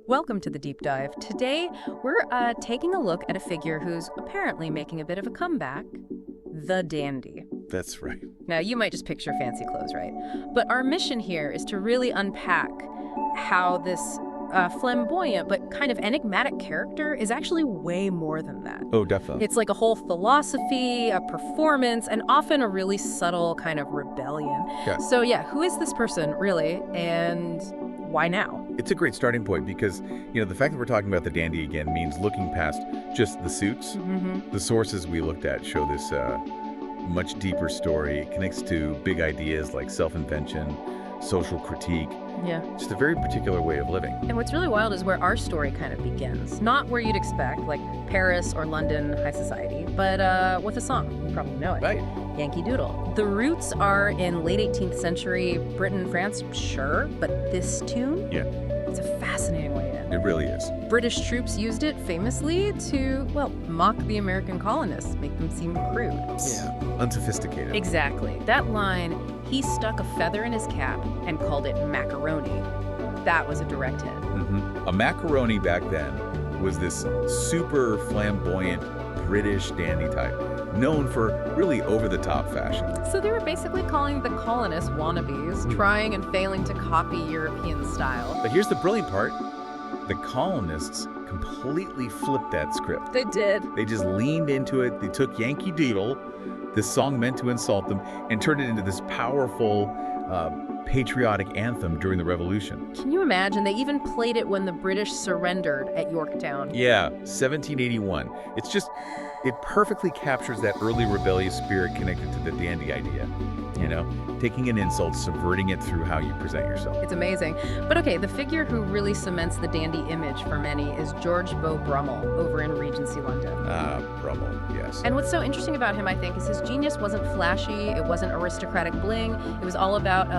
Welcome to the Deep Dive. Today, we're taking a look at a figure who's apparently making a bit of a comeback, the dandy. That's right. Now, you might just picture fancy clothes, right? But our mission here is to really unpack how this flamboyant but kind of enigmatic character is actually way more than that. Oh, definitely. It's like a whole philosophy, a performance, and often a really subtle kind of rebellion. Yeah. So yeah, who is this person, really, and why now? It's a great starting point because, the fact that we're talking about the dandy again means looking past just the suits. Mm-hmm. The sources we looked at show this much deeper story. It connects to big ideas like self-invention, social critique, Yeah. just a very particular way of living. And what's really wild is where our story kind of begins. Not where you'd expect, like Paris or London high society, but with a song. You probably know it. Right. Yankee Doodle. The roots are in late 18th century Britain, France, sure, but this tune? Yeah. It's a fascinating way in. It really is. British troops used it famously to, mock the American colonists, make them seem crude. Yeah. Unsophisticated. Exactly. That line, he stuck a feather in his cap and called it macaroni. That was a direct hit. Mm-hmm. A macaroni back then was this super flamboyant British dandy type, known for really over-the-top fashion. So they were basically calling the colonists wannabes, trying and failing to copy European style. But here's the brilliant part. The colonists completely flipped that script. They did. They just leaned into it. They took Yankee Doodle, this song meant to insult them, and turned it into this powerful patriotic anthem during the Revolution. Can you imagine? They even played it when the British surrendered at Yorktown. Yeah, 1781. It perfectly captures that early rebellious spirit connected to the dandy idea. Taking an insult, subverting it through how you present yourself. It's amazing. But okay, the figure who really cements the dandy image for many is George Beau Brummell over in Regency, London. Brummell, yes. And what's so interesting about him, I think, is his genius wasn't flashy, it wasn't aristocratic bling, it was all about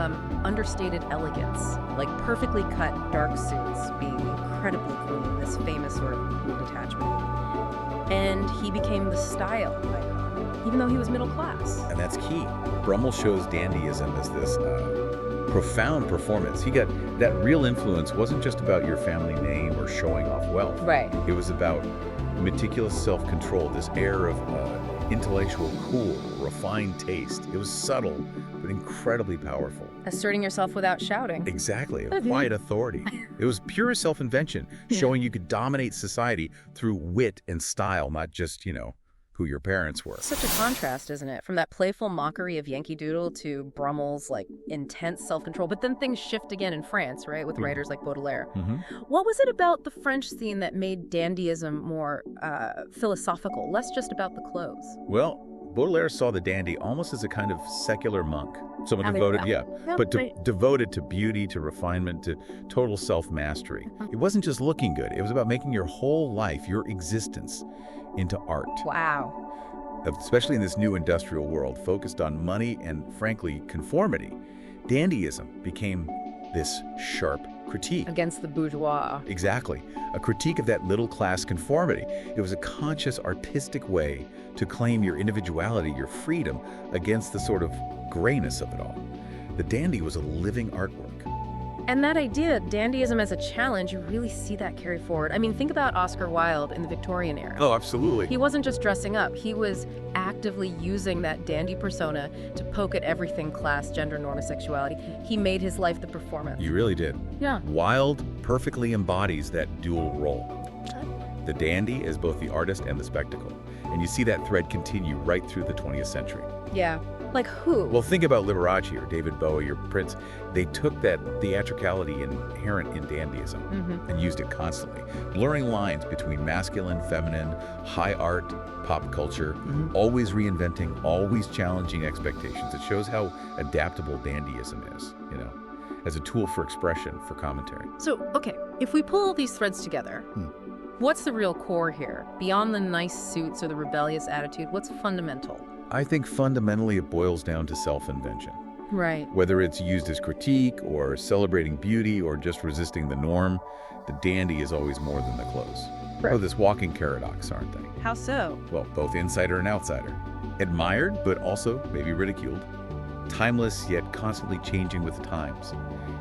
understated elegance, like perfectly cut dark suits being incredibly clean, this famous sort of cool detachment. And he became the style icon, even though he was middle class. And that's key. Brummell shows dandyism as this profound performance. He got that real influence wasn't just about your family name or showing off wealth. Right. It was about meticulous self-control, this air of intellectual cool, refined taste. It was subtle, but incredibly powerful. Asserting yourself without shouting. Exactly, a quiet authority. It was pure self-invention, showing you could dominate society through wit and style, not just, who your parents were. Such a contrast, isn't it? From that playful mockery of Yankee Doodle to Brummell's intense self-control. But then things shift again in France, right? With writers like Baudelaire. Mm-hmm. What was it about the French scene that made dandyism more philosophical, less just about the clothes? Well, Baudelaire saw the dandy almost as a kind of secular monk. Someone devoted, devoted to beauty, to refinement, to total self-mastery. It wasn't just looking good. It was about making your whole life, your existence, into art. Wow. Especially in this new industrial world, focused on money and, frankly, conformity. Dandyism became this sharp critique. Against the bourgeois. Exactly. A critique of that middle-class conformity. It was a conscious, artistic way to claim your individuality, your freedom, against the sort of grayness of it all. The dandy was a living artwork. And that idea, dandyism as a challenge, you really see that carry forward. I mean, think about Oscar Wilde in the Victorian era. Oh, absolutely. He wasn't just dressing up. He was actively using that dandy persona to poke at everything class, gender, norm, and sexuality. He made his life the performance. You really did. Yeah. Wilde perfectly embodies that dual role. The dandy is both the artist and the spectacle. And you see that thread continue right through the 20th century. Yeah. Like who? Well, think about Liberace or David Bowie or Prince. They took that theatricality inherent in dandyism and used it constantly, blurring lines between masculine, feminine, high art, pop culture, always reinventing, always challenging expectations. It shows how adaptable dandyism is, as a tool for expression, for commentary. So, okay, if we pull all these threads together, what's the real core here? Beyond the nice suits or the rebellious attitude, what's fundamental? I think fundamentally it boils down to self-invention. Right. Whether it's used as critique or celebrating beauty or just resisting the norm, the dandy is always more than the clothes. Right. Oh, this walking paradox, aren't they? How so? Well, both insider and outsider. Admired, but also maybe ridiculed. Timeless, yet constantly changing with times.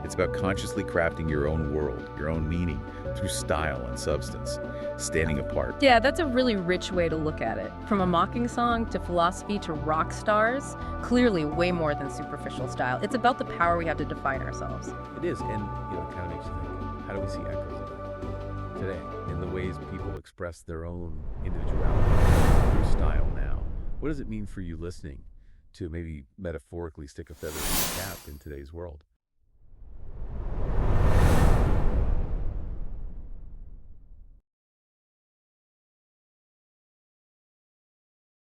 It's about consciously crafting your own world, your own meaning, through style and substance, standing apart. Yeah, that's a really rich way to look at it. From a mocking song to philosophy to rock stars, clearly way more than superficial style. It's about the power we have to define ourselves. It is, and it kind of makes you think, how do we see echoes of that today in the ways people express their own individuality through style now? What does it mean for you listening to maybe metaphorically stick a feather in the cap in today's world?